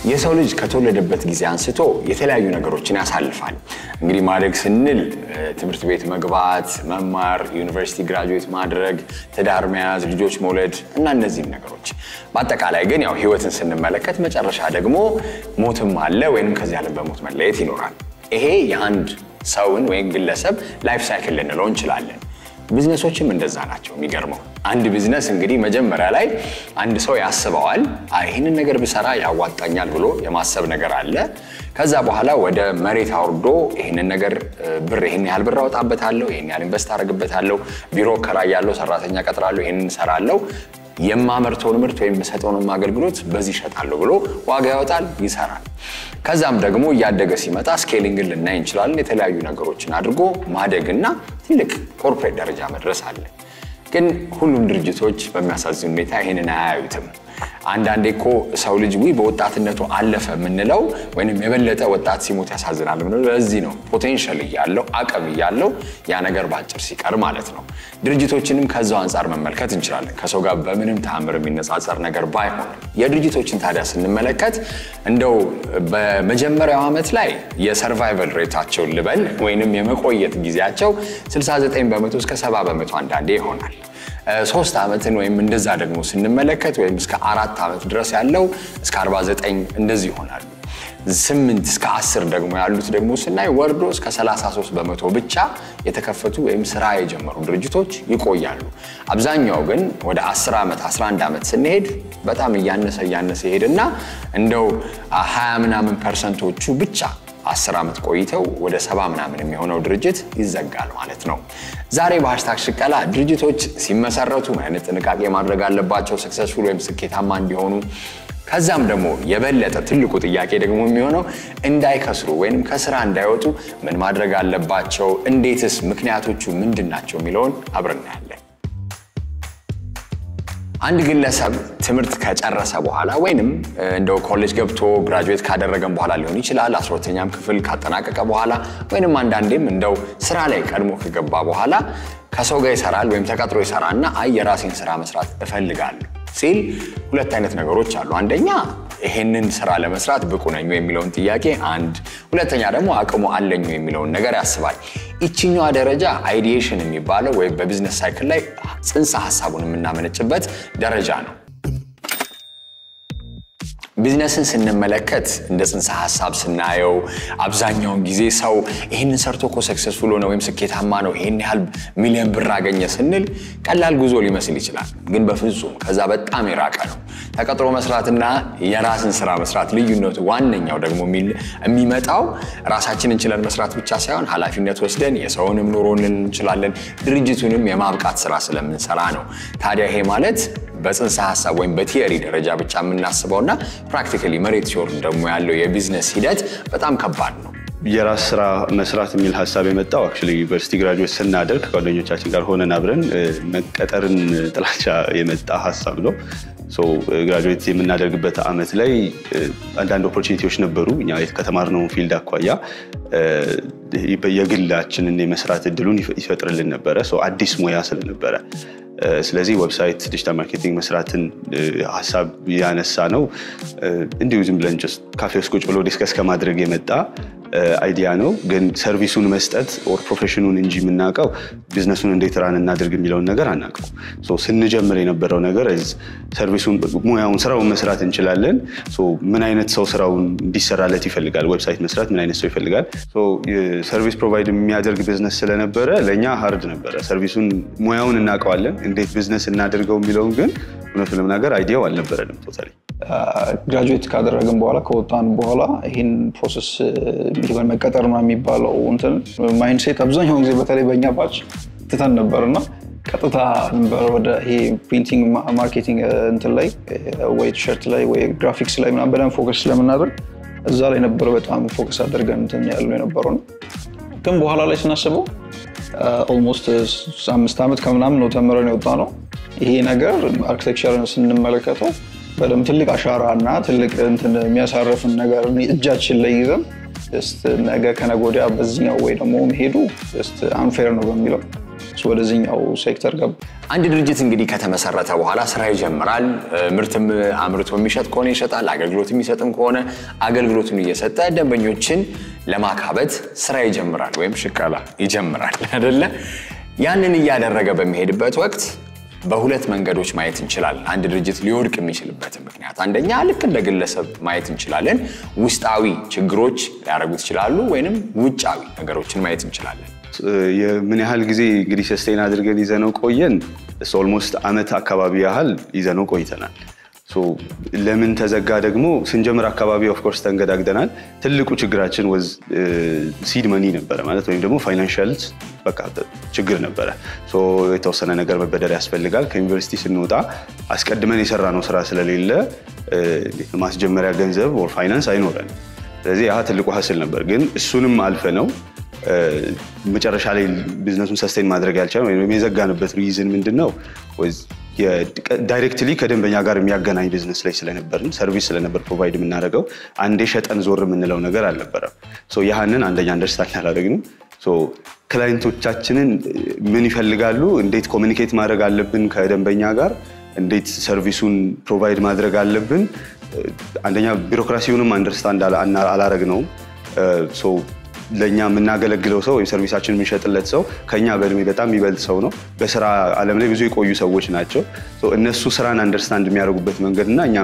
የሰው ልጅ ከተወለደበት ጊዜ አንስቶ የተለያዩ ነገሮችን ያሳልፋል እንግዲህ ማደግ ስንል ትምህርት ቤት መግባት መማር ዩኒቨርሲቲ ግራጁዌት ማድረግ ትዳር መያዝ ልጆች መውለድ እና እነዚህ ነገሮች በአጠቃላይ ግን ያው ህይወትን ስንመለከት መጨረሻ ደግሞ ሞትም አለ ወይንም ከዚህ ዓለም በሞት መለየት ይኖራል ይሄ የአንድ ሰውን ወይም ግለሰብ ላይፍ ሳይክል ልንለው እንችላለን ቢዝነሶችም እንደዛ ናቸው የሚገርመው አንድ ቢዝነስ እንግዲህ መጀመሪያ ላይ አንድ ሰው ያስበዋል ይሄንን ነገር ብሰራ ያዋጣኛል ብሎ የማሰብ ነገር አለ ከዛ በኋላ ወደ መሬት አውርዶ ይሄንን ነገር ይሄን ያህል ብር አወጣበታለሁ ይሄን ያህል ኢንቨስት አደርግበታለሁ ቢሮ ከራያለሁ ሰራተኛ ቀጥራለሁ ይሄንን ሰራለሁ የማመርተውን ምርት ወይም የምሰጠውን አገልግሎት በዚህ ሸጣለሁ ብሎ ዋጋ ያወጣል ይሰራል ከዛም ደግሞ ያደገ ሲመጣ ስኬሊንግን ልናይ እንችላለን የተለያዩ ነገሮችን አድርጎ ማደግና ትልቅ ኮርፖሬት ደረጃ መድረስ አለ ግን ሁሉም ድርጅቶች በሚያሳዝን ሁኔታ ይሄንን አያዩትም አንዳንዴ እኮ ሰው ልጅ በወጣትነቱ አለፈ ምንለው ወይንም የበለጠ ወጣት ሲሞት ያሳዝናል ምንለው ለዚህ ነው ፖቴንሻል ያለው አቅም ያለው ያ ነገር ባጭር ሲቀር ማለት ነው ድርጅቶችንም ከዛው አንፃር መመልከት እንችላለን ከሰው ጋር በምንም ተአምር የሚነጻጸር ነገር ባይሆን የድርጅቶችን ታዲያ ስንመለከት እንደው በመጀመሪያው አመት ላይ የሰርቫይቫል ሬታቸው ልበል ወይንም የመቆየት ጊዜያቸው 69% እስከ 70% አንዳንዴ ይሆናል 3 አመትን ወይም እንደዛ ደግሞ ስንመለከት ወይም እስከ 4 አመት ድረስ ያለው እስከ 49 እንደዚህ ይሆናል 8 እስከ 10 ደግሞ ያሉት ደግሞ ስናይ ወርዶ እስከ 33% ብቻ የተከፈቱ ወይም ስራ የጀመሩ ድርጅቶች ይቆያሉ አብዛኛው ግን ወደ 10 አመት 11 አመት ስንሄድ በጣም ያነሰ ይሄድና እንደው 20% ብቻ 10 አመት ቆይተው ወደ 70 የሚሆነው ድርጅት ይዘጋል ማለት ነው ዛሬ በሃሽታግ ሽቀላ ድርጅቶች ሲመሰረቱ ማለት ጥንቃቄ ማድረግ አለባቸው ሰክሰስፉል ወይም ስኬታማ እንዲሆኑ ከዛም ደግሞ የበለጠ ትልቁ ጥያቄ ደግሞ የሚሆነው እንዳይከስሩ ወይንም ከስራ እንዳይወጡ ምን ማድረግ አለባቸው እንዴትስ ምክንያቶቹ ምንድናቸው የሚለውን አብረን እናያለን አንድ ግለሰብ ትምህርት ከጨረሰ በኋላ ወይንም እንደው ኮሌጅ ገብቶ ግራጁዌት ካደረገም በኋላ ሊሆን ይችላል 12ኛም ክፍል ካጠናቀቀ በኋላ ወይንም አንዳንዴም እንደው ስራ ላይ ቀድሞ ከገባ በኋላ ከሰው ጋር ይሰራል ወይም ተቀጥሮ ይሰራልና የራሴን ስራ መስራት እፈልጋለሁ ሲል ሁለት አይነት ነገሮች አሉ አንደኛ ይሄንን ስራ ለመስራት ብቁ ነኝ የሚለውን ጥያቄ አንድ ሁለተኛ ደግሞ አቅሙ አለኝ የሚለውን ነገር ያስባል እቺኛው ደረጃ አይዲዬሽን የሚባለው ወይ በቢዝነስ ሳይክል ላይ ጽንሰ ሐሳቡን የምናመነጭበት ደረጃ ነው ቢዝነስን ስንመለከት እንደ ጽንሰ ሐሳብ ስናየው አብዛኛው ጊዜ ሰው ይሄንን ሰርቶ ኮ ሰክሰስፉል ሆነ ወይም ስኬታማ ነው ይሄን ያህል ሚሊዮን ብር አገኘ ስንል ቀላል ጉዞ ሊመስል ይችላል ግን በፍጹም ከዛ በጣም የራቀ ነው ተቀጥሮ መስራትና የራስን ስራ መስራት ልዩነቱ ዋነኛው ደግሞ የሚመጣው ራሳችንን እንችላለን መስራት ብቻ ሳይሆን ኃላፊነት ወስደን የሰውንም ኑሮን እንችላለን ድርጅቱንም የማብቃት ስራ ስለምንሰራ ነው ታዲያ ይሄ ማለት በጽንሰ ሐሳብ ወይም በቲዮሪ ደረጃ ብቻ የምናስበውና ፕራክቲካሊ መሬት ሲወርድ ደግሞ ያለው የቢዝነስ ሂደት በጣም ከባድ ነው የራስ ስራ መስራት የሚል ሐሳብ የመጣው አክቹሊ ዩኒቨርሲቲ ግራጁዌት ስናደርግ ጓደኞቻችን ጋር ሆነን አብረን መቀጠርን ጥላቻ የመጣ ሐሳብ ነው ሶ ግራጁዌት የምናደርግበት አመት ላይ አንዳንድ ኦፖርቹኒቲዎች ነበሩ እኛ ከተማርነው ፊልድ አኳያ የግላችንን የመስራት እድሉን ይፈጥርልን ነበር ሶ አዲስ ሙያ ስለነበረ ስለዚህ ዌብሳይት ዲጂታል ማርኬቲንግ መስራትን ሐሳብ ያነሳ ነው እንዲሁ ዝም ብለን just ካፌ ውስጥ ቁጭ ብሎ ዲስከስ ከማድረግ የመጣ አይዲያ ነው ግን ሰርቪሱን መስጠት ኦር ፕሮፌሽኑን እንጂ ምናቀው ቢዝነሱን እንዴት ራን እናድርግ የሚለው ነገር አናቀው ሶ ስንጀምር የነበረው ነገር ሰርቪሱን ሙያውን ስራውን መስራት እንችላለን ሶ ምን አይነት ሰው ስራውን እንዲሰራለት ይፈልጋል ዌብሳይት መስራት ምን አይነት ሰው ይፈልጋል ሶ ሰርቪስ ፕሮቫይድ የሚያደርግ ቢዝነስ ስለነበረ ለኛ ሃርድ ነበረ ሰርቪሱን ሙያውን እናቀዋለን እንዴት ቢዝነስ እናድርገው የሚለውን ግን እውነት ለምናገር አይዲያው አልነበረንም ቶታሊ ግራጁዌት ካደረግን በኋላ ከወጣን በኋላ ይሄን ፕሮሰስ ቢሆን መቀጠር ነው የሚባለው እንትን ማይንድሴት አብዛኛው ጊዜ በተለይ በእኛ ባች ትተን ነበርና ቀጥታ ነበር ወደ ይሄ ፕሪንቲንግ ማርኬቲንግ እንትን ላይ ወይ ቲሸርት ላይ ወይ ግራፊክስ ላይ ምናምን በደንብ ፎከስ ስለምናደርግ እዛ ላይ ነበር በጣም ፎከስ አድርገን እንትን ያለው የነበረው ነው ግን በኋላ ላይ ስናስበው ኦልሞስት 5 አመት ከምናምን ነው ተመረን የወጣነው ይሄ ነገር አርኪቴክቸርን ስንመለከተው በደም ትልቅ አሻራና ትልቅ እንትን የሚያሳርፍን ነገር እጃችን ላይ ይዘን ነገ ከነገ ወዲያ በዚህኛው ወይ ደግሞ መሄዱ አንፌር ነው በሚለው ወደዚህኛው ሴክተር ገባ። አንድ ድርጅት እንግዲህ ከተመሰረተ በኋላ ስራ ይጀምራል። ምርትም አምርቶ የሚሸጥ ከሆነ ይሸጣል፣ አገልግሎት የሚሰጥም ከሆነ አገልግሎቱን እየሰጠ ደንበኞችን ለማካበት ስራ ይጀምራል ወይም ሽቀላ ይጀምራል አይደለ? ያንን እያደረገ በሚሄድበት ወቅት በሁለት መንገዶች ማየት እንችላለን አንድ ድርጅት ሊወድቅ የሚችልበት ምክንያት። አንደኛ ልክ እንደ ግለሰብ ማየት እንችላለን። ውስጣዊ ችግሮች ሊያደርጉት ይችላሉ ወይንም ውጫዊ ነገሮችን ማየት እንችላለን። ምን ያህል ጊዜ እንግዲህ ሰስቴን አድርገን ይዘነው ቆየን? ኦልሞስት አመት አካባቢ ያህል ይዘነው ቆይተናል። ለምን ተዘጋ ደግሞ ስንጀምር አካባቢ ኦፍ ኮርስ ተንገዳግደናል። ትልቁ ችግራችን ወዝ ሲድ መኒ ነበረ ማለት ወይም ደግሞ ፋይናንሻል በቃ ችግር ነበረ። የተወሰነ ነገር መበደር ያስፈልጋል። ከዩኒቨርሲቲ ስንወጣ አስቀድመን የሰራነው ስራ ስለሌለ ማስጀመሪያ ገንዘብ or ፋይናንስ አይኖረን። ስለዚህ ያ ትልቁ ሀስል ነበር። ግን እሱንም አልፈ ነው መጨረሻ ላይ ቢዝነሱን ሰስቴን ማድረግ ያልቻለው ወይም የዘጋንበት ሪዝን ምንድነው? ዳይሬክትሊ ከደንበኛ ጋር የሚያገናኝ ቢዝነስ ላይ ስለነበርን ሰርቪስ ስለነበር ፕሮቫይድ የምናደርገው አንዴ ሸጠን ዞር የምንለው ነገር አልነበረም። ያንን አንደኛ አንደርስታንድ አላደረግንም። ክላይንቶቻችንን ምን ይፈልጋሉ፣ እንዴት ኮሚኒኬት ማድረግ አለብን ከደንበኛ ጋር፣ እንዴት ሰርቪሱን ፕሮቫይድ ማድረግ አለብን። አንደኛ ቢሮክራሲውንም አንደርስታንድ አላደረግነውም። ለኛ የምናገለግለው ሰው ወይ ሰርቪሳችን የሚሸጥለት ሰው ከኛ በእድሜ በጣም የሚበልጥ ሰው ነው። በስራ ዓለም ላይ ብዙ የቆዩ ሰዎች ናቸው። እነሱ ስራን አንደርስታንድ የሚያደርጉበት መንገድና እኛ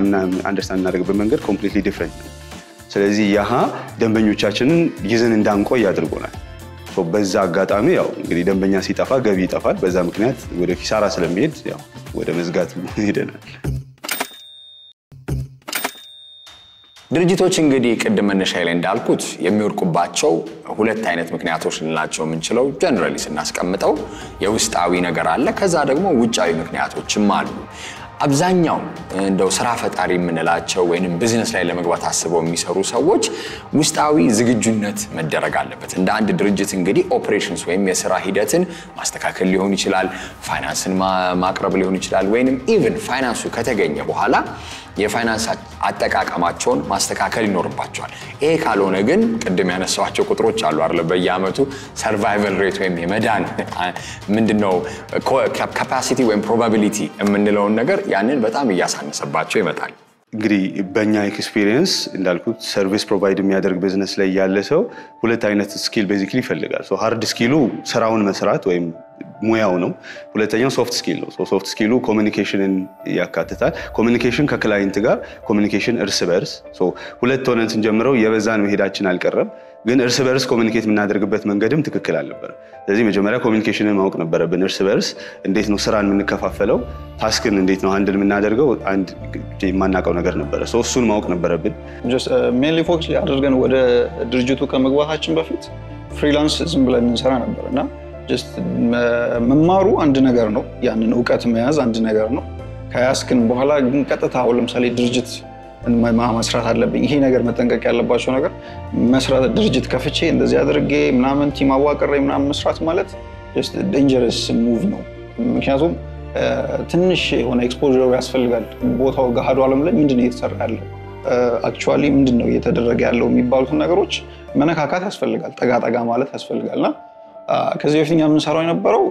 አንደርስታንድ እናደርግበት መንገድ ኮምፕሊትሊ ዲፈረንት ነው። ስለዚህ ያሃ ደንበኞቻችንን ይዘን እንዳንቆይ ያድርጎናል። በዛ አጋጣሚ ያው እንግዲህ ደንበኛ ሲጠፋ ገቢ ይጠፋል። በዛ ምክንያት ወደ ኪሳራ ስለሚሄድ ያው ወደ መዝጋት ሄደናል። ድርጅቶች እንግዲህ ቅድም መነሻዬ ላይ እንዳልኩት የሚወድቁባቸው ሁለት አይነት ምክንያቶች ልንላቸው የምንችለው ጀነራሊ ስናስቀምጠው የውስጣዊ ነገር አለ፣ ከዛ ደግሞ ውጫዊ ምክንያቶችም አሉ። አብዛኛው እንደው ስራ ፈጣሪ የምንላቸው ወይንም ቢዝነስ ላይ ለመግባት አስበው የሚሰሩ ሰዎች ውስጣዊ ዝግጁነት መደረግ አለበት። እንደ አንድ ድርጅት እንግዲህ ኦፕሬሽንስ ወይም የስራ ሂደትን ማስተካከል ሊሆን ይችላል፣ ፋይናንስን ማቅረብ ሊሆን ይችላል፣ ወይንም ኢቭን ፋይናንሱ ከተገኘ በኋላ የፋይናንስ አጠቃቀማቸውን ማስተካከል ይኖርባቸዋል። ይሄ ካልሆነ ግን ቅድም ያነሳዋቸው ቁጥሮች አሉ አይደል? በየአመቱ ሰርቫይቫል ሬት ወይም የመዳን ምንድነው ካፓሲቲ ወይም ፕሮባቢሊቲ የምንለው ነገር ያንን በጣም እያሳነሰባቸው ይመጣል። እንግዲህ በእኛ ኤክስፒሪየንስ እንዳልኩት ሰርቪስ ፕሮቫይድ የሚያደርግ ቢዝነስ ላይ ያለ ሰው ሁለት አይነት ስኪል ቤዚክሊ ይፈልጋል። ሃርድ ስኪሉ ስራውን መስራት ወይም ሙያው ነው። ሁለተኛው ሶፍት ስኪል ነው። ሶፍት ስኪሉ ኮሚኒኬሽንን ያካትታል። ኮሚኒኬሽን ከክላይንት ጋር፣ ኮሚኒኬሽን እርስ በርስ። ሁለት ሆነን ስንጀምረው የበዛን መሄዳችን አልቀረም፣ ግን እርስ በርስ ኮሚኒኬት የምናደርግበት መንገድም ትክክል አልነበረም። ስለዚህ መጀመሪያ ኮሚኒኬሽንን ማወቅ ነበረብን። እርስ በርስ እንዴት ነው ስራን የምንከፋፈለው፣ ታስክን እንዴት ነው ሃንድል የምናደርገው፣ አንድ የማናውቀው ነገር ነበረ። እሱን ማወቅ ነበረብን። ሜንሊ ፎከስ አድርገን ወደ ድርጅቱ ከመግባታችን በፊት ፍሪላንስ ዝም ብለን እንሰራ ነበርና መማሩ አንድ ነገር ነው፣ ያንን ዕውቀት መያዝ አንድ ነገር ነው። ከያስክን በኋላ ግን ቀጥታ ለምሳሌ ድርጅት መስራት አለብኝ፣ ይሄ ነገር መጠንቀቅ ያለባቸው ነገር መስራት ድርጅት ከፍቼ እንደዚህ አድርጌ ምናምን ቲም አዋቅሬ ምናምን መስራት ማለት just dangerous move ነው። ምክንያቱም ትንሽ የሆነ ኤክስፖዠር ያስፈልጋል። ቦታው ጋር ዓለም ላይ ምንድነው እየተሰራ ያለው፣ አክቹአሊ ምንድነው እየተደረገ ያለው የሚባሉት ነገሮች መነካካት ያስፈልጋል፣ ጠጋ ማለት ያስፈልጋልና ከዚህ በፊት የምንሰራው የነበረው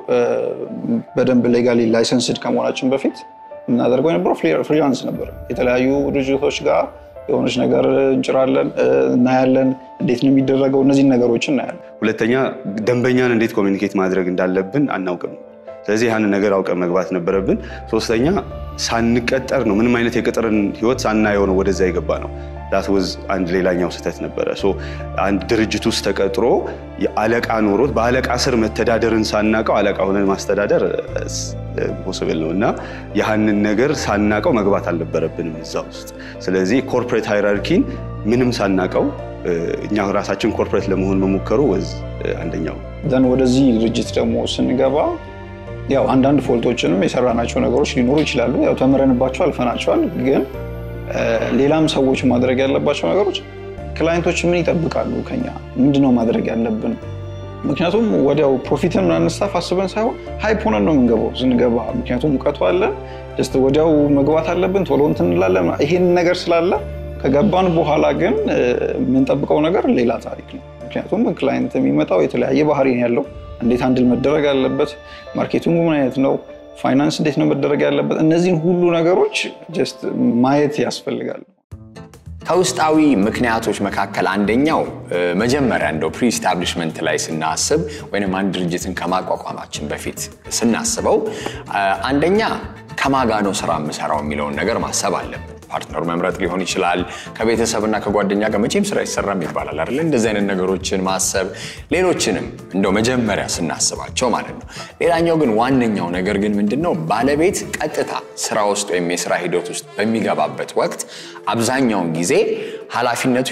በደንብ ሌጋሊ ላይሰንስድ ከመሆናችን በፊት እናደርገው የነበረው ፍሪላንስ ነበር። የተለያዩ ድርጅቶች ጋር የሆነች ነገር እንጭራለን፣ እናያለን፣ እንዴት ነው የሚደረገው፣ እነዚህ ነገሮች እናያለን። ሁለተኛ ደንበኛን እንዴት ኮሚኒኬት ማድረግ እንዳለብን አናውቅም። ስለዚህ ያን ነገር አውቀን መግባት ነበረብን። ሶስተኛ ሳንቀጠር ነው፣ ምንም አይነት የቅጥርን ህይወት ሳናየው ነው ወደዛ የገባ ነው። that was አንድ ሌላኛው ስህተት ነበረ። አንድ ድርጅት ውስጥ ተቀጥሮ የአለቃ ኖሮት በአለቃ ስር መተዳደርን ሳናቀው አለቃ ሆነን ማስተዳደር ፖሲብል ነውና ያንን ነገር ሳናቀው መግባት አልነበረብንም እዛ ውስጥ። ስለዚህ ኮርፖሬት ሃይራርኪን ምንም ሳናቀው እኛ ራሳችን ኮርፖሬት ለመሆን መሞከሩ አንደኛው። ወደዚህ ድርጅት ደግሞ ስንገባ ያው አንዳንድ ፎልቶችንም የሰራናቸው ነገሮች ሊኖሩ ይችላሉ። ያው ተመረንባቸው አልፈናቸዋል። ግን ሌላም ሰዎች ማድረግ ያለባቸው ነገሮች ክላይንቶች ምን ይጠብቃሉ ከኛ፣ ምንድነው ማድረግ ያለብን? ምክንያቱም ወዲያው ፕሮፊትን እናንሳፍ አስበን ሳይሆን ሃይፕ ሆነን ነው የምንገባው። ስንገባ ምክንያቱም ዕውቀቱ አለ፣ just ወዲያው መግባት አለብን፣ ቶሎ እንትን እንላለን። ይሄን ነገር ስላለ ከገባን በኋላ ግን የምንጠብቀው ነገር ሌላ ታሪክ ነው። ምክንያቱም ክላይንት የሚመጣው የተለያየ ባህሪ ነው ያለው። እንዴት ሃንድል መደረግ አለበት ማርኬቲንጉ ምን አይነት ነው ፋይናንስ እንዴት ነው መደረግ ያለበት እነዚህን ሁሉ ነገሮች ጀስት ማየት ያስፈልጋል ከውስጣዊ ምክንያቶች መካከል አንደኛው መጀመሪያ እንደው ፕሪ ኢስታብሊሽመንት ላይ ስናስብ ወይንም አንድ ድርጅትን ከማቋቋማችን በፊት ስናስበው አንደኛ ከማጋኖ ስራ መስራው የሚለውን ነገር ማሰብ አለብን ፓርትነር መምረጥ ሊሆን ይችላል ከቤተሰብና ከጓደኛ ጋር መቼም ስራ ይሰራም ይባላል አይደል እንደዚህ አይነት ነገሮችን ማሰብ ሌሎችንም እንደው መጀመሪያ ስናስባቸው ማለት ነው ሌላኛው ግን ዋነኛው ነገር ግን ምንድነው ባለቤት ቀጥታ ስራ ውስጥ ወይም የስራ ሂደት ውስጥ በሚገባበት ወቅት አብዛኛው ጊዜ ኃላፊነቱ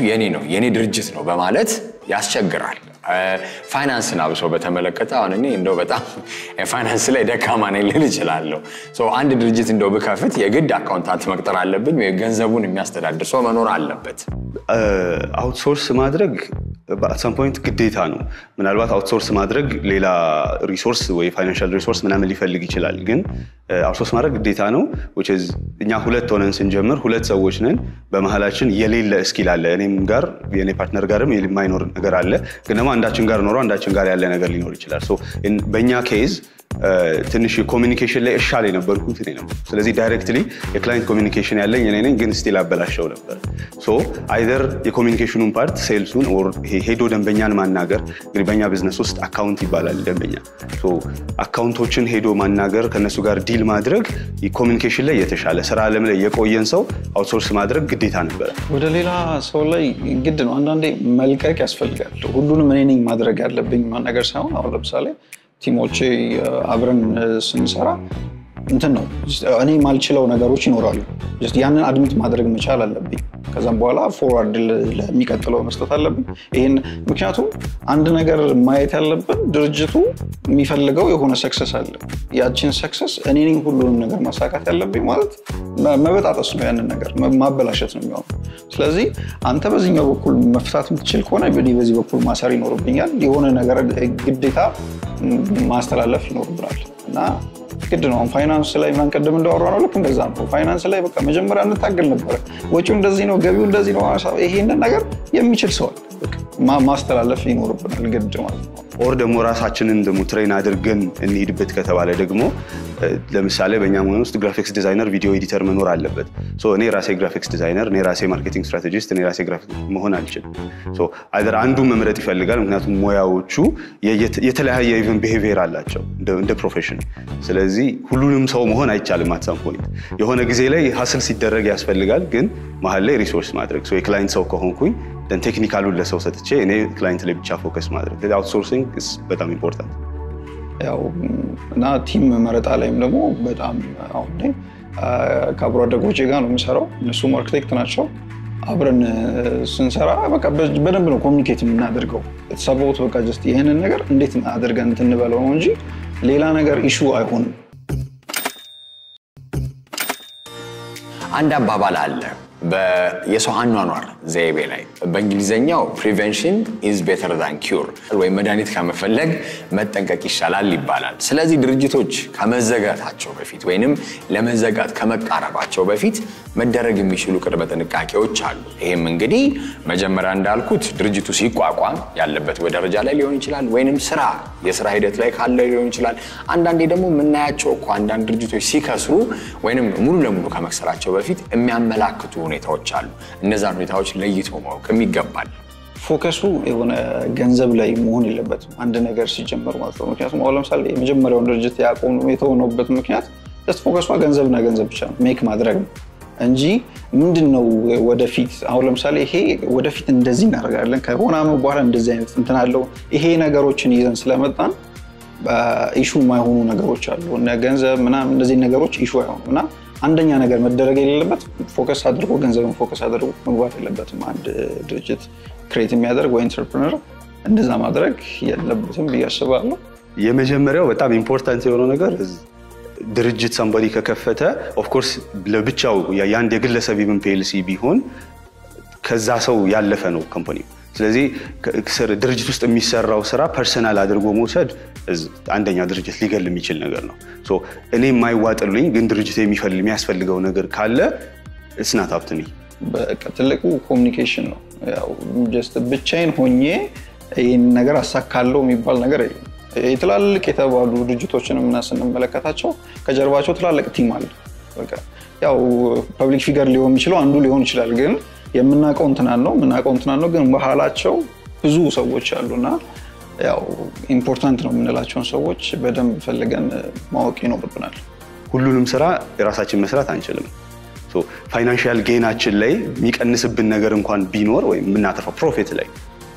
የኔ ድርጅት ነው በማለት ያስቸግራል ፋይናንስን አብሶ በተመለከተ አሁን እኔ እንደው በጣም ፋይናንስ ላይ ደካማ ነኝ ልል እችላለሁ አንድ ድርጅት እንደው በከፍት የግድ አካውንታንት መቅጠር አለብኝ ወይ ገንዘቡን የሚያስተዳድር ሰው መኖር አለበት አውትሶርስ ማድረግ at some point ግዴታ ነው ምናልባት አውትሶርስ ማድረግ ሌላ ሪሶርስ ወይ ፋይናንሻል ሪሶርስ ምናምን ሊፈልግ ይችላል ግን አውትሶርስ ማድረግ ግዴታ ነው which is እኛ ሁለት ሆነን ስንጀምር ሁለት ሰዎች ነን በመሃላችን የሌለ ስኪል አለ እኔም ጋር የኔ ፓርትነር ጋርም የማይኖር ነገር አለ ግን ደግሞ አንዳችን ጋር ኖሮ አንዳችን ጋር ያለ ነገር ሊኖር ይችላል ሶ በእኛ ኬዝ ትንሽ ኮሚኒኬሽን ላይ እርሻ ላይ ነበርኩት እኔ ነበር ስለዚህ ዳይሬክትሊ የክላይንት ኮሚኒኬሽን ያለኝ እኔ ነኝ ግን ስቲል አበላሽው ነበር ሶ አይደር የኮሚኒኬሽኑን ፓርት ሴልሱን ኦር ሄዶ ደንበኛን ማናገር እንግዲህ በእኛ ቢዝነስ ውስጥ አካውንት ይባላል ደንበኛ ሶ አካውንቶችን ሄዶ ማናገር ከነሱ ጋር ዲል ማድረግ የኮሚኒኬሽን ላይ የተሻለ ስራ ዓለም ላይ የቆየን ሰው አውትሶርስ ማድረግ ግዴታ ነበር ወደ ሌላ ሰው ላይ ግድ ነው አንዳንዴ መልቀቅ ያስፈልጋል ሁሉንም እኔ ነኝ ማድረግ ያለብኝ ማናገር ሳይሆን አሁን ለምሳሌ ቲሞቼ አብረን ስንሰራ እንትን ነው እኔ ማልችለው ነገሮች ይኖራሉ just ያንን አድሚት ማድረግ መቻል አለብኝ ከዛም በኋላ ፎርዋርድ ለሚቀጥለው መስጠት አለብኝ ይሄን ምክንያቱም አንድ ነገር ማየት ያለብን ድርጅቱ የሚፈልገው የሆነ ሰክሰስ አለ ያቺን ሰክሰስ እኔ ነኝ ሁሉንም ነገር ማሳካት ያለብኝ ማለት መበጣጠስ ነው ያንን ነገር ማበላሸት ነው የሚሆነው ስለዚህ አንተ በዚህኛው በኩል መፍታት የምትችል ከሆነ በዚህ በኩል ማሰር ይኖርብኛል የሆነ ነገር ግዴታ ማስተላለፍ ይኖርብናል እና ግድ ነው ፋይናንስ ላይ ማን ቀደም እንዳወራው ልክ እንደዛ ነው ፋይናንስ ላይ በቃ መጀመሪያ እንታገል ነበር ወጪው እንደዚህ ነው ገቢው እንደዚህ ነው ይሄንን ነገር የሚችል ሰው ማስተላለፍ ይኖርብናል ግድ ማለት ነው ኦር ደግሞ ራሳችንን ደግሞ ትሬን አድርገን እንሄድበት ከተባለ ደግሞ ለምሳሌ በእኛ ሙያ ውስጥ ግራፊክስ ዲዛይነር ቪዲዮ ኤዲተር መኖር አለበት ሶ እኔ ራሴ ግራፊክስ ዲዛይነር እኔ ራሴ ማርኬቲንግ ስትራቴጂስት እኔ ራሴ ግራፊክ መሆን አልችልም ሶ አይደር አንዱ መምረጥ ይፈልጋል ምክንያቱም ሙያዎቹ የተለያየ ኢቭን ቢሄቪየር አላቸው እንደ ፕሮፌሽን ስለዚህ ሁሉንም ሰው መሆን አይቻልም at some point የሆነ ጊዜ ላይ ሀስል ሲደረግ ያስፈልጋል ግን መሀል ላይ ሪሶርስ ማድረግ ሶ የክላይንት ሰው ከሆንኩኝ then ቴክኒካሉን ለሰው ሰጥቼ እኔ ክላይንት ላይ ብቻ ፎከስ ማድረግ አውትሶርሲንግ is በጣም ኢምፖርታንት ያው እና ቲም መረጣ ላይም ደግሞ በጣም አሁን ከአብሮ አደጎቼ ጋር ነው የምሰራው እነሱም አርክቴክት ናቸው አብረን ስንሰራ በቃ በደንብ ነው ኮሚኒኬት የምናደርገው ተሰባውት በቃ just ይሄንን ነገር እንዴት አድርገን እንትንበለው ነው እንጂ ሌላ ነገር ኢሹ አይሆንም አንድ አባባል አለ በየሰው አኗኗር ዘይቤ ላይ በእንግሊዘኛው prevention is better than cure ወይ መድኃኒት ከመፈለግ መጠንቀቅ ይሻላል ይባላል ስለዚህ ድርጅቶች ከመዘጋታቸው በፊት ወይንም ለመዘጋት ከመቃረባቸው በፊት መደረግ የሚችሉ ቅድመ ጥንቃቄዎች አሉ ይሄም እንግዲህ መጀመሪያ እንዳልኩት ድርጅቱ ሲቋቋም ያለበት ደረጃ ላይ ሊሆን ይችላል ወይንም የስራ ሂደት ላይ ካለ ሊሆን ይችላል አንዳንዴ ደግሞ ምናያቸው አንዳንድ ድርጅቶች ሲከስሩ ወይንም ሙሉ ለሙሉ ከመክሰራቸው በፊት የሚያመላክቱ ሁኔታዎች አሉ እነዛን ሁኔታዎች ለይቶ ማወቅ የሚገባል ፎከሱ የሆነ ገንዘብ ላይ መሆን የለበትም አንድ ነገር ሲጀመር ማለት ነው ምክንያቱም አሁን ለምሳሌ የመጀመሪያው ድርጅት ያቆሙ የተሆነበት ምክንያት ፎከሱ ገንዘብና ገንዘብ ብቻ ሜክ ማድረግ ነው እንጂ ምንድነው ወደፊት አሁን ለምሳሌ ይሄ ወደፊት እንደዚህ እናደርጋለን ከሆነ አመት በኋላ እንደዚህ አይነት እንትን አለው ይሄ ነገሮችን ይዘን ስለመጣን ኢሹ ማይሆኑ ነገሮች አሉ እና ገንዘብ ምናምን እንደዚህ ነገሮች ኢሹ አይሆኑና አንደኛ ነገር መደረግ የሌለበት ፎከስ አድርጎ ገንዘብን ፎከስ አድርጎ መግባት የለበትም አንድ ድርጅት ክሬት የሚያደርግ ወይ ኢንተርፕረነር እንደዛ ማድረግ የለበትም ብያስባለሁ የመጀመሪያው በጣም ኢምፖርታንት የሆነው ነገር ድርጅት somebody ከከፈተ of course ለብቻው ያንድ የግለሰብ ኢቭን ፒኤልሲ ቢሆን ከዛ ሰው ያለፈ ነው ካምፓኒው ስለዚህ ድርጅት ውስጥ የሚሰራው ስራ ፐርሰናል አድርጎ መውሰድ አንደኛ ድርጅት ሊገል የሚችል ነገር ነው ሶ እኔ የማይዋጥልኝ ግን ድርጅት የሚያስፈልገው ነገር ካለ it's not up to me በቃ ትልቁ ኮሚኒኬሽን ነው ያው just ብቻዬን ሆኜ ይሄን ነገር አሳካለው የሚባል ነገር የለም የትላልቅ የተባሉ ድርጅቶችንም ስንመለከታቸው ከጀርባቸው ትላልቅ ቲም አለ። በቃ ያው ፐብሊክ ፊገር ሊሆን የሚችለው አንዱ ሊሆን ይችላል፣ ግን የምናውቀው እንትና ነው ግን በኋላቸው ብዙ ሰዎች አሉና ያው ኢምፖርታንት ነው የምንላቸውን ሰዎች በደንብ ፈልገን ማወቅ ይኖርብናል። ሁሉንም ስራ የራሳችን መስራት አንችልም። ፋይናንሻል ጌናችን ላይ የሚቀንስብን ነገር እንኳን ቢኖር ወይም የምናተርፈው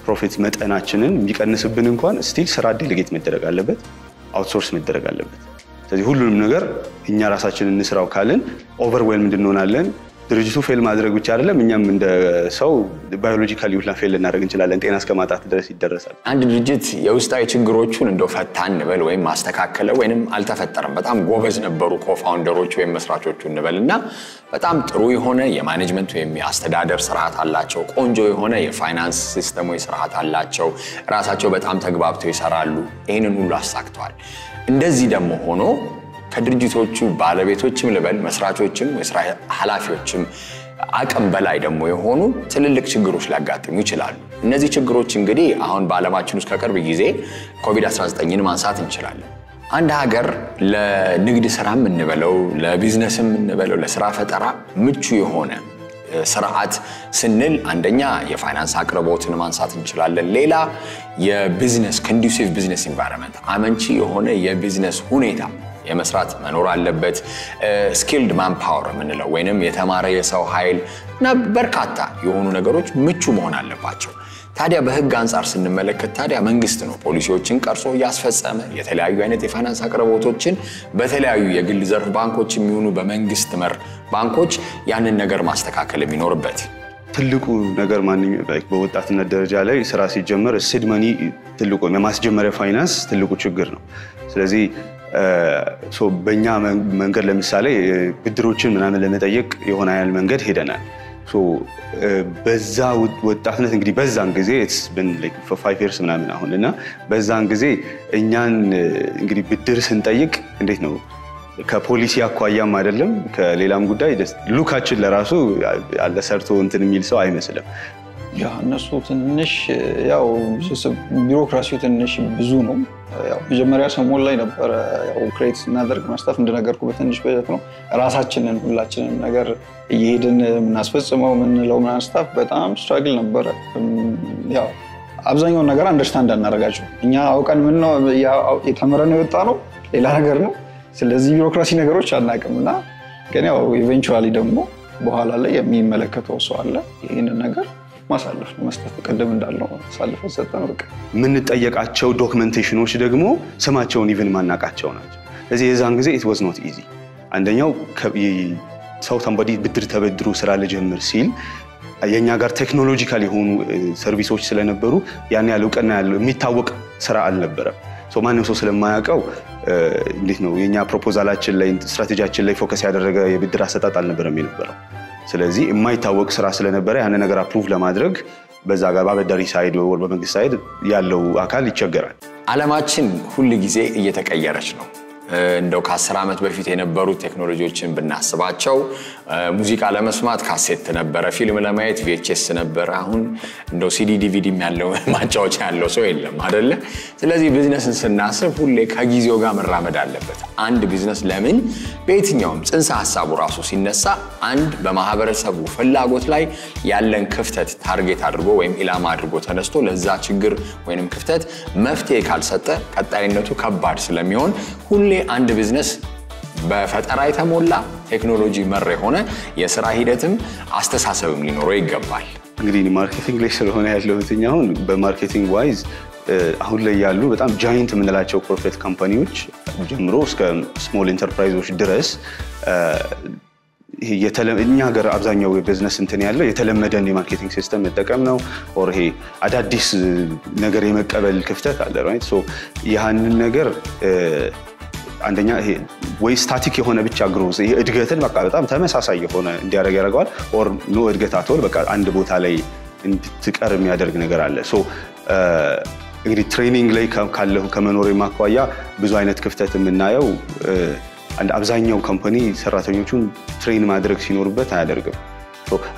ፕሮፊት መጠናችንን የሚቀንስብን እንኳን ስቲል ስራ ዴሊጌት መደረግ አለበት፣ አውትሶርስ መደረግ አለበት። ስለዚህ ሁሉንም ነገር እኛ ራሳችንን እንስራው ካልን ኦቨርዌልምድ እንሆናለን። ድርጅቱ ፌል ማድረግ ብቻ አይደለም፣ እኛም እንደ ሰው ባዮሎጂካሊ ሁላ ፌል ልናደርግ እንችላለን። ጤና እስከማጣት ድረስ ይደረሳል። አንድ ድርጅት የውስጣዊ ችግሮቹን እንደው ፈታ እንበል ወይም ማስተካከለ ወይንም አልተፈጠረም፣ በጣም ጎበዝ ነበሩ ኮፋውንደሮች ወይም መስራቾቹ እንበልና በጣም ጥሩ የሆነ የማኔጅመንት ወይም የአስተዳደር ስርዓት አላቸው፣ ቆንጆ የሆነ የፋይናንስ ሲስተም ወይ ስርዓት አላቸው፣ ራሳቸው በጣም ተግባብተው ይሰራሉ፣ ይህንን ሁሉ አሳክተዋል። እንደዚህ ደግሞ ሆኖ ከድርጅቶቹ ባለቤቶችም ልበል መስራቾችም የስራ ኃላፊዎችም አቅም በላይ ደግሞ የሆኑ ትልልቅ ችግሮች ሊያጋጥሙ ይችላሉ። እነዚህ ችግሮች እንግዲህ አሁን በዓለማችን ውስጥ ከቅርብ ጊዜ ኮቪድ-19ን ማንሳት እንችላለን። አንድ ሀገር ለንግድ ስራም እንበለው ለቢዝነስም እንበለው ለስራ ፈጠራ ምቹ የሆነ ስርዓት ስንል አንደኛ የፋይናንስ አቅርቦትን ማንሳት እንችላለን። ሌላ የቢዝነስ ኮንዱሲቭ ቢዝነስ ኢንቫይሮንመንት አመንቺ የሆነ የቢዝነስ ሁኔታ የመስራት መኖር አለበት። ስኪልድ ማንፓወር የምንለው ወይንም የተማረ የሰው ኃይል እና በርካታ የሆኑ ነገሮች ምቹ መሆን አለባቸው። ታዲያ በህግ አንፃር ስንመለከት ታዲያ መንግስት ነው ፖሊሲዎችን ቀርጾ ያስፈጸመ የተለያዩ አይነት የፋይናንስ አቅርቦቶችን በተለያዩ የግል ዘርፍ ባንኮች የሚሆኑ በመንግስት መር ባንኮች ያንን ነገር ማስተካከል የሚኖርበት። ትልቁ ነገር በወጣትነት ደረጃ ላይ ስራ ሲጀመር ሲድ መኒ ትልቁ የማስጀመሪያ ፋይናንስ ትልቁ ችግር ነው። ስለዚህ በእኛ መንገድ ለምሳሌ ብድሮችን ምናምን ለመጠየቅ የሆነ ያህል መንገድ ሄደናል። በዛ ወጣትነት እንግዲህ በዛን ጊዜ it's been like for 5 years ምናምን አሁንና በዛን ጊዜ እኛን እንግዲህ ብድር ስንጠይቅ እንዴት ነው ከፖሊሲ አኳያም አይደለም ከሌላም ጉዳይ ሉካችን ለራሱ ያለ ሰርቶ እንትን የሚል ሰው አይመስልም። ያ እነሱ ትንሽ ያው ቢሮክራሲው ትንሽ ብዙ ነው። ያው መጀመሪያ ሰሞን ላይ ነበር ያው ክሬት እናደርግ ማስታፍ እንደነገርኩ በትንሽ በጀት ነው ራሳችንን ሁላችንን ነገር እየሄድን ምናስፈጽመው ምንለው ማስታፍ በጣም ስትራግል ነበር። ያው አብዛኛው ነገር አንደርስታንድ አናረጋቸው እኛ አውቀን ምን ነው የተመረነ የወጣ ነው ሌላ ነገር ነው። ስለዚህ ቢሮክራሲ ነገሮች አናውቅምና ግን ያው ኢቨንቹዋሊ ደግሞ በኋላ ላይ የሚመለከተው ሰው አለ ይሄንን ነገር ማሳለፍ ነው መስጠት ቀደም እንዳለው ማሳለፍ ሰጠን በቃ ምን ጠየቃቸው ዶክመንቴሽኖች ደግሞ ስማቸውን ኢቭን ማናቃቸው ናቸው። ስለዚህ የዛን ጊዜ it was not easy። አንደኛው ሰው somebody ብድር ተበድሩ ስራ ለጀምር ሲል የኛ ጋር ቴክኖሎጂካሊ የሆኑ ሰርቪሶች ስለነበሩ ያን ያለው ቀና ያለው የሚታወቅ ስራ አልነበረም። ማንም ሰው ስለማያውቀው እንዴት ነው የኛ ፕሮፖዛላችን ላይ ስትራቴጂያችን ላይ ፎከስ ያደረገ የብድር አሰጣጥ አልነበረም የነበረው። ስለዚህ የማይታወቅ ስራ ስለነበረ ያን ነገር አፕሩቭ ለማድረግ በዛ ጋር በአበዳሪ ሳይድ ወይ በመንግስት ሳይድ ያለው አካል ይቸገራል። ዓለማችን ሁሉ ጊዜ እየተቀየረች ነው። እንደው ከ10 ዓመት በፊት የነበሩ ቴክኖሎጂዎችን ብናስባቸው ሙዚቃ ለመስማት ካሴት ነበር፣ ፊልም ለማየት VHS ነበር። አሁን እንደው CD DVD ያለው ማጫወቻ ያለው ሰው የለም አይደለ? ስለዚህ ቢዝነስን ስናስብ ሁሌ ከጊዜው ጋር መራመድ አለበት። አንድ ቢዝነስ ለምን በየትኛውም ጽንሰ ሐሳቡ ራሱ ሲነሳ አንድ በማህበረሰቡ ፍላጎት ላይ ያለን ክፍተት ታርጌት አድርጎ ወይም ኢላማ አድርጎ ተነስቶ ለዛ ችግር ወይንም ክፍተት መፍትሄ ካልሰጠ ቀጣይነቱ ከባድ ስለሚሆን ሁሌ አንድ ቢዝነስ በፈጠራ የተሞላ ቴክኖሎጂ መር የሆነ የሥራ ሂደትም አስተሳሰብም ሊኖረው ይገባል። እንግዲህ ማርኬቲንግ ላይ ስለሆነ ያለው እኛው በማርኬቲንግ ዋይዝ አሁን ላይ ያሉ በጣም ጃይንት የምንላቸው ኮርፖሬት ካምፓኒዎች ጀምሮ እስከ ስሞል ኢንተርፕራይዞች ድረስ እኛ ሀገር አብዛኛው ቢዝነስ እንትን ያለው የተለመደን የማርኬቲንግ ሲስተም መጠቀም ነው። ኦር ይሄ አዳዲስ ነገር የመቀበል ክፍተት አለ ራይት። ሶ ያንን ነገር አንደኛ ይሄ ወይ ስታቲክ የሆነ ብቻ ግሮዝ ይሄ እድገትን በቃ በጣም ተመሳሳይ የሆነ እንዲያደርግ ያደርጋል። ኦር ኖ እድገት አትወል በቃ አንድ ቦታ ላይ እንድትቀር የሚያደርግ ነገር አለ። ሶ እንግዲህ ትሬኒንግ ላይ ካለው ከመኖር የማኳያ ብዙ አይነት ክፍተት የምናየው አብዛኛው ካምፓኒ ሰራተኞቹን ትሬን ማድረግ ሲኖርበት አያደርግም።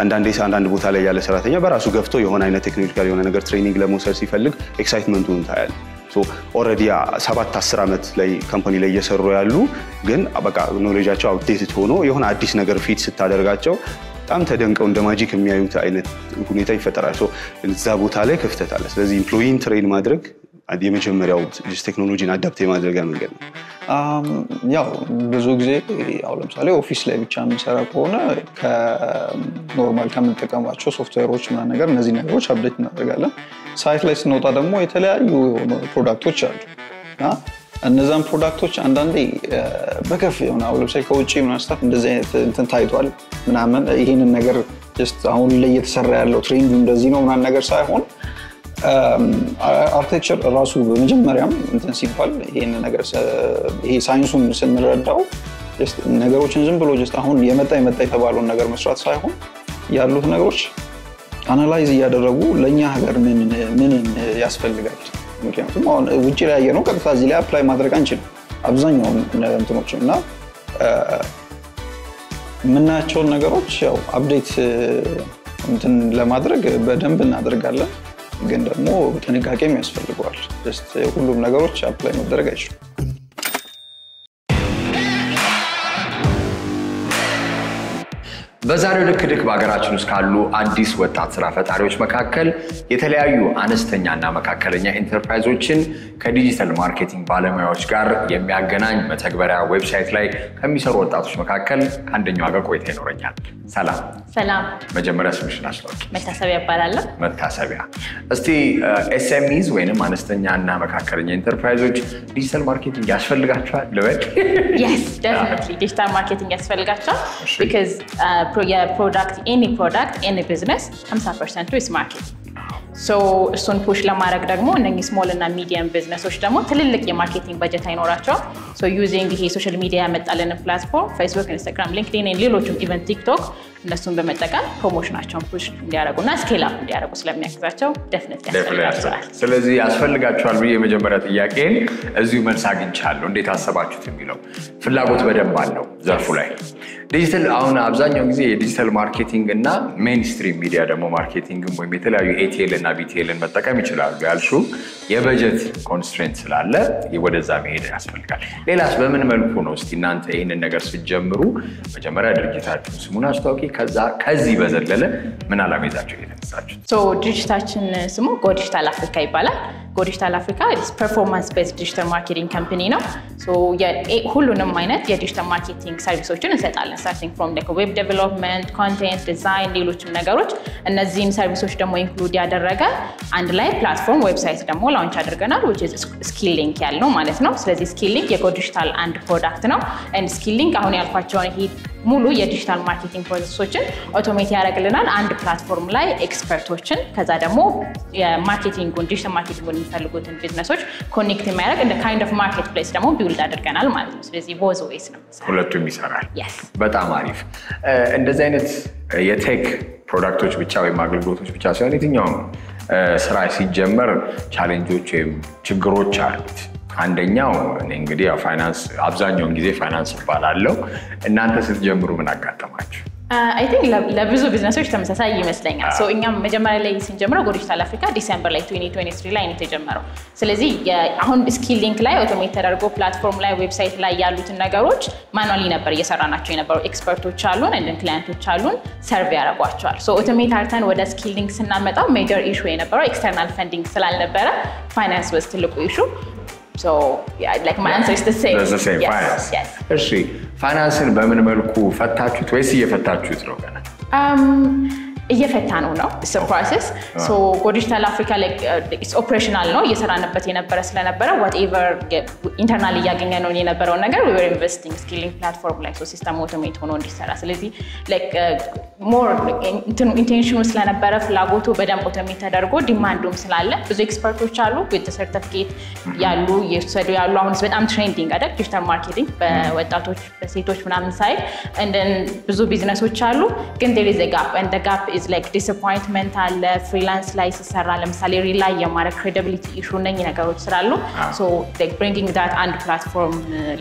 አንዳንድ ቦታ ላይ ያለ ሰራተኛ በራሱ ገፍቶ የሆነ አይነት ቴክኖሎጂካል የሆነ ነገር ትሬኒንግ ለመውሰድ ሲፈልግ ኤክሳይትመንቱን ታያል። ሶ ኦሬዲ 7-10 ዓመት ላይ ካምፓኒ ላይ እየሰሩ ያሉ ግን በቃ ኖሌጃቸው አፕዴትድ ሆኖ የሆነ አዲስ ነገር ፊት ስታደርጋቸው በጣም ተደንቀው እንደ ማጂክ የሚያዩት አይነት ሁኔታ ይፈጠራል። ሶ እዛ ቦታ ላይ ክፍተት አለ። ስለዚህ ኢምፕሎይን ትሬን ማድረግ የመጀመሪያው ቴክኖሎጂን አዳፕት የማድረጊያ መንገድ ነው። ያው ብዙ ጊዜ ያው ለምሳሌ ኦፊስ ላይ ብቻ የምንሰራ ከሆነ ከኖርማል ከምንጠቀማቸው ሶፍትዌሮች ምናምን ነገር እነዚህ ነገሮች አፕዴት እናደርጋለን። ሳይት ላይ ስንወጣ ደግሞ የተለያዩ ፕሮዳክቶች አሉ እና እነዛን ፕሮዳክቶች አንዳንዴ በከፍ የሆነ ለምሳሌ ከውጭ ምናስታት እንደዚህ አይነት እንትን ታይቷል ምናምን ይሄንን ነገር ጀስት አሁን ላይ እየተሰራ ያለው ትሬንዱ እንደዚህ ነው ምናምን ነገር ሳይሆን አርኪቴክቸር ራሱ በመጀመሪያም እንትን ሲባል ይሄን ነገር ይሄ ሳይንሱን ስንረዳው ጀስት ነገሮችን ዝም ብሎ ጀስት አሁን የመጣ የተባለውን ነገር መስራት ሳይሆን ያሉት ነገሮች አናላይዝ እያደረጉ ለኛ ሀገር ምን ያስፈልጋል። ምክንያቱም አሁን ውጪ ላይ ያየነው ቀጥታ እዚህ ላይ አፕላይ ማድረግ አንችልም አብዛኛው እንትኖች እና ምናቸውን ነገሮች ያው አፕዴት እንትን ለማድረግ በደንብ እናደርጋለን። ግን ደግሞ ጥንቃቄም ያስፈልጋል። ጀስት ሁሉም ነገሮች አፕላይ መደረግ አይችሉም። በዛሬው ልክ በአገራችን ውስጥ ካሉ አዲስ ወጣት ስራ ፈጣሪዎች መካከል የተለያዩ አነስተኛና መካከለኛ ኢንተርፕራይዞችን ከዲጂታል ማርኬቲንግ ባለሙያዎች ጋር የሚያገናኝ መተግበሪያ ዌብሳይት ላይ ከሚሰሩ ወጣቶች መካከል አንደኛው ጋር ቆይታ ይኖረኛል። ሰላም ሰላም። መጀመሪያ ስምሽን አስተዋውቂ። መታሰቢያ እባላለሁ። መታሰቢያ፣ እስቲ ኤስኤምኢዝ ወይንም አነስተኛና መካከለኛ ኢንተርፕራይዞች ዲጂታል ማርኬቲንግ ያስፈልጋቸዋል ልበል? Yes, definitely ዲጂታል ማርኬቲንግ ያስፈልጋቸዋል because any product, any business 50% is marketing. So እሱን ፑሽ ለማድረግ ደግሞ እነኚህ ስሞል እና ሚዲየም ቢዝነሶች ደግሞ ትልልቅ የማርኬቲንግ በጀት አይኖራቸውም። ሶ ዩዚንግ ይሄ ሶሻል ሚዲያ ያመጣልን ፕላትፎርም ፌስቡክ፣ ኢንስታግራም፣ ሊንክድኢን እና ሌሎችም ኢቨን ቲክቶክ እነሱን በመጠቀም ፕሮሞሽናቸውን ፑሽ እንዲያደርጉና ስኬል አፕ እንዲያደርጉ ስለሚያግዛቸው ዴፊኒትሊ ያስፈልጋቸዋል። ስለዚህ ያስፈልጋቸዋል ብዬ የመጀመሪያ ጥያቄን እዚሁ መልስ አግኝቻለሁ። እንዴት አሰባችሁት የሚለው ፍላጎት በደንብ አለው ዘርፉ ላይ ዲጂታል። አሁን አብዛኛው ጊዜ የዲጂታል ማርኬቲንግ እና ሜንስትሪም ሚዲያ ደግሞ ማርኬቲንግም ወይም የተለያዩ ኤቲኤል እና ቢቲኤልን መጠቀም ይችላሉ ያልሹ የበጀት ኮንስትሬንት ስላለ ወደዛ መሄድ ያስፈልጋል። ሌላስ በምን መልኩ ነው እስቲ እናንተ ይሄንን ነገር ስትጀምሩ መጀመሪያ ድርጅታችሁን ስሙን አስተዋውቂ፣ ከዚህ በዘለለ ምን ዓላማ ይዛችሁ የተነሳችሁት? ሶ ድርጅታችን ስሙ ጎዲጂታል አፍሪካ ይባላል። ጎዲጂታል አፍሪካ ፐርፎርማንስ ቤዝድ ዲጂታል ማርኬቲንግ ካምፓኒ ነው። ሶ ሁሉንም አይነት የዲጂታል ማርኬቲንግ ሰርቪሶችን እንሰጣለን starting from like web development, content design ሌሎችም ነገሮች እነዚህን ሰርቪሶች ደግሞ ኢንክሉድ ያደረገ አንድ ላይ ፕላትፎርም ዌብሳይት ደግሞ ላውንች አድርገናል which is SkillLink ያልነው ማለት ነው። ስለዚህ SkillLink የጎዲጂታል አንድ ፕሮዳክት ነው and SkillLink አሁን ያልኳቸውን ይሄ ሙሉ የዲጂታል ማርኬቲንግ ፕሮሰሶችን ኦቶሜት ያደርግልናል አንድ ፕላትፎርም ላይ ኤክስፐርቶችን ከዛ ደግሞ የማርኬቲንጉን ዲጂታል ማርኬቲንጉን የሚፈልጉትን ቢዝነሶች ኮኔክት የሚያደርግ እንደ ካይንድ ኦፍ ማርኬት ፕሌስ ደግሞ ቢውልድ አድርገናል ማለት ነው። ስለዚህ ቦዝ ዌይስ ነው ሁለቱም ይሰራል። በጣም አሪፍ። እንደዚህ አይነት የቴክ ፕሮዳክቶች ብቻ ወይም አገልግሎቶች ብቻ ሳይሆን የትኛውም ስራ ሲጀመር ቻሌንጆች ወይም ችግሮች አሉት። አንደኛው እንግዲህ ያው ፋይናንስ፣ አብዛኛውን ጊዜ ፋይናንስ ይባላል። እናንተ ስትጀምሩ ምን አጋጠማችሁ? I think ለብዙ ቢዝነሶች ተመሳሳይ ይመስለኛል። ሶ እኛም መጀመሪያ ላይ ስንጀምረው ጎዲጂታል አፍሪካ ዲሴምበር ላይ 2023 ላይ ነው የተጀመረው። ስለዚህ አሁን SkillLink ላይ ኦቶሜት ተደርጎ ፕላትፎርም ላይ ዌብሳይት ላይ ያሉትን ነገሮች ማኑዋሊ ነበር እየሰራናቸው የነበረው። ኤክስፐርቶች አሉን እንደ ክላይንቶች አሉን ሰርቭ ያደርጓቸዋል። ሶ ኦቶሜት አርተን ወደ SkillLink ስናመጣው ሜጀር ኢሹ የነበረው ኤክስተርናል ፈንዲንግ ስላልነበረ ፋይናንስ was ትልቁ ኢሹ። So yeah, like my answer is the same. It's the same. Yes, finance. Yes. እሺ ፋይናንስን በምን መልኩ ፈታችሁት ወይስ እየፈታችሁት ነው ገና? እየፈታ ነው it's a process. So ጎዲጂታል አፍሪካ like it's operational ነው እየሰራንበት የነበረ ስለነበረ whatever ኢንተርናል እያገኘ ነው የነበረው ነገር we were investing SkillLink platform like so system automate ሆኖ እንዲሰራ። ስለዚህ like more intention ስለነበረ ፍላጎቱ በደንብ automate ተደርጎ ዲማንዱም ስላለ ብዙ ኤክስፐርቶች አሉ with certificate ያሉ የሰዱ ያሉ አሁን በጣም ትሬንዲንግ አይደል ዲጂታል ማርኬቲንግ በወጣቶች በሴቶች ምናምን ሳይድ and then ብዙ ቢዝነሶች አሉ ግን there is a gap and the gap is like disappointment አለ ፍሪላንስ ላይ ሲሰራ ለምሳሌ ሪላይ የማድረግ credibility issue ነኝ ነገሮች ስላሉ so like bringing that and platform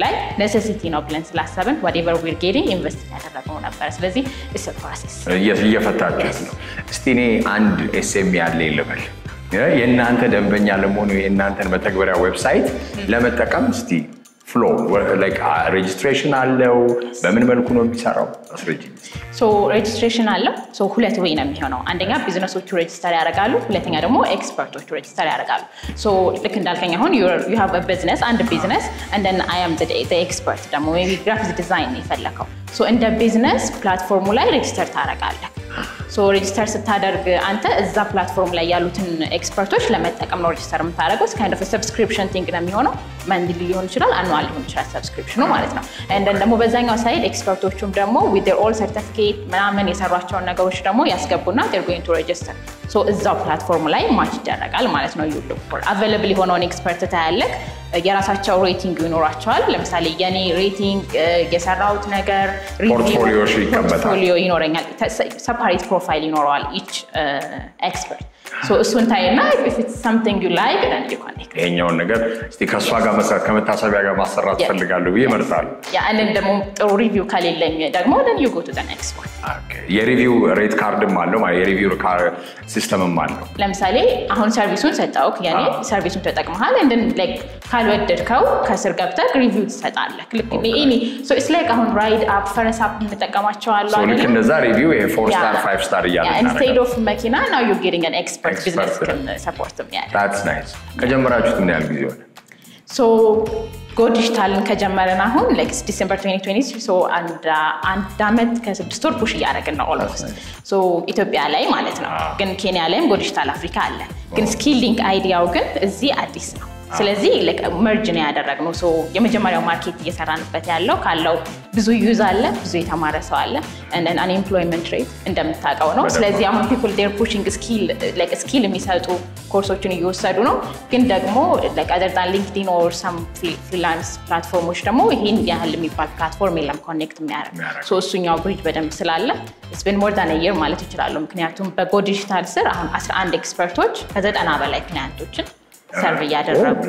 ላይ necessity ነው ብለን ስላሰብን whatever we're getting invest ያደረገው ነበር። ስለዚህ it's a process እየፈታችሁት ነው። እስቲ እኔ አንድ ኤስኤምኢ ያለ ይልበል የእናንተ ደንበኛ ለመሆኑ የእናንተን መተግበሪያ ዌብሳይት ለመጠቀም እስቲ ፍሎ ላይክ ሬጅስትሬሽን አለው በምን መልኩ ነው የሚሰራው አስረጂኝ ሶ ሬጅስትሬሽን አለው ሶ ሁለት ወይ ነው የሚሆነው አንደኛ ቢዝነሶቹ ሬጅስተር ያደርጋሉ ሁለተኛ ደግሞ ኤክስፐርቶቹ ሬጅስተር ያደርጋሉ ሶ ልክ እንዳልከኝ አሁን you have a business and a business and then I am the expert ደግሞ maybe graphic design ይፈልከው ሶ እንደ ቢዝነስ ፕላትፎርሙ ላይ ሬጅስተር ታደርጋለህ ሶ ሬጅስተር ስታደርግ አንተ እዛ ፕላትፎርም ላይ ያሉትን ኤክስፐርቶች ለመጠቀም ነው ሬጅስተር የምታደርገው kind of a subscription thing ነው የሚሆነው መንዝሊ ሊሆን ይችላል አኑዋል ሊሆን ይችላል ሰብስክሪፕሽኑ ማለት ነው and then ደግሞ በዛኛው ሳይድ ኤክስፐርቶቹም ደግሞ with their all certificate ምናምን የሰሯቸውን ነገሮች ደግሞ ያስገቡና they're going to register so እዛው ፕላትፎርም ላይ ማች ይደረጋል ማለት ነው you look for available የሆነውን ኤክስፐርት ታያለክ የራሳቸው ሬቲንግ ይኖራቸዋል ለምሳሌ የኔ ሬቲንግ የሰራውት ነገር ፖርትፎሊዮ ይኖረኛል separate profile ይኖረዋል each expert so እሱን ታይና if it's something you like then you connect ይሄኛውን ነገር እስቲ ከሷ ጋር መስራት ከመታሰቢያ ጋር ማሰራት ፈልጋለሁ ብዬ መርጣለሁ ያ አንድ ደግሞ ጥሩ ሪቪው ካለኝ ደግሞ then you go to the next one okay የሪቪው ሬት ካርድም አለው ማለት የሪቪው ሲስተምም አለው ለምሳሌ አሁን ሰርቪሱን ሰጣውክ ያኔ ሰርቪሱን ተጠቅመሃል and then like ካልወደድከው ከስር ገብተህ ሪቪው ትሰጣለህ ልክ እኔ so it's like አሁን ራይድ አፕ ፈረስ አፕ እንጠቀማቸው አሉ አይደል ልክ እንደዛ ሪቪው ይሄ 4 star 5 star እያለ ነው instead of መኪና now you're getting an expert business can support them yeah that's nice ከጀመራችሁት ምን ያህል ጊዜ ሆነ so go digital ከጀመረን አሁን like December 2020 so and አመት ከ6 ወር ፑሽ ያደረግን ነው almost so ኢትዮጵያ ላይ ማለት ነው ግን ኬንያ ላይም go digital አፍሪካ አለ ግን ስኪሊንግ አይዲያው ግን እዚህ አዲስ ነው ስለዚህ like merge ነው ያደረግነው so የመጀመሪያው ማርኬት እየሰራንበት ያለው ካለው ብዙ ዩዝ አለ ብዙ የተማረ ሰው አለ and then unemployment rate እንደምታውቀው ነው ስለዚህ አሁን people they're pushing skill የሚሰጡ ኮርሶችን እየወሰዱ ነው ግን ደግሞ like other than LinkedIn or some freelance platforms ደግሞ ይሄን ያህል የሚባል ፕላትፎርም የለም ኮኔክት የሚያደርግ so እሱኛው ብሪጅ በደንብ ስላለ it's been more than a year ማለት ይችላል ምክንያቱም በጎ ዲጂታል ስር አሁን 11 ኤክስፐርቶች ከ90 በላይ ክላይንቶችን ሰርቭ ያደረጉ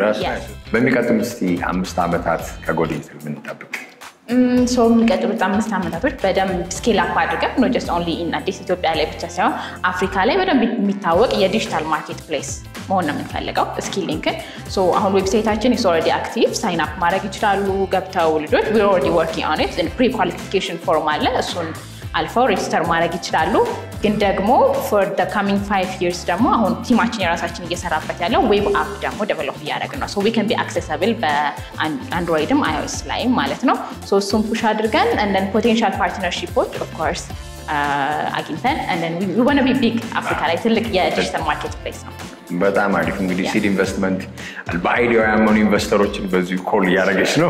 በሚቀጥሉት እስቲ 5 አመታት ከጎዲጂታል ምን ተጠብቅ so የሚቀጥሉት 5 አመታቶች በደንብ ስኬል አፕ አድርገን no just only in አዲስ ኢትዮጵያ ላይ ብቻ ሳይሆን አፍሪካ ላይ በደንብ የሚታወቅ የዲጂታል ማርኬት ፕሌስ መሆን ነው የምንፈልገው ስኪሊንግ so አሁን ዌብሳይታችን is already active sign up ማድረግ ይችላሉ ገብተው ልጆች we are already working on it in pre qualification form አለ እሱን አልፋው ሬጅስተር ማድረግ ይችላሉ ግን ደግሞ for the coming 5 years ደግሞ አሁን ቲማችን የራሳችን እየሰራበት ያለው ዌብ አፕ ደግሞ ዴቨሎፕ ያደረግን ነው so we can be accessible በአንድሮይድም iOS ላይ ማለት ነው so እሱን ፑሽ አድርገን and then potential partnerships of course አግኝተን and then we want to be big አፍሪካ ላይ ትልቅ የዲጂታል ማርኬት ፕሌስ ነው በጣም አሪፍ እንግዲህ ሲድ ኢንቨስትመንት በአይዲያ ያመኑ ኢንቨስተሮችን በዚህ ኮል ያረጋግሽ ነው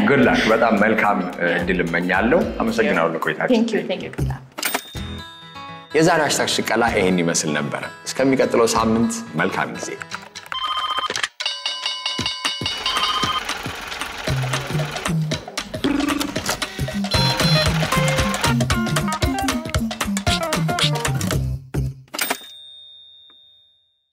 good luck በጣም መልካም እድል እመኛለሁ አመሰግናለሁ ለቆይታችሁ thank you የዛሬ ሃሽታግ ሽቀላ ይሄን ይመስል ነበር እስከሚቀጥለው ሳምንት መልካም ጊዜ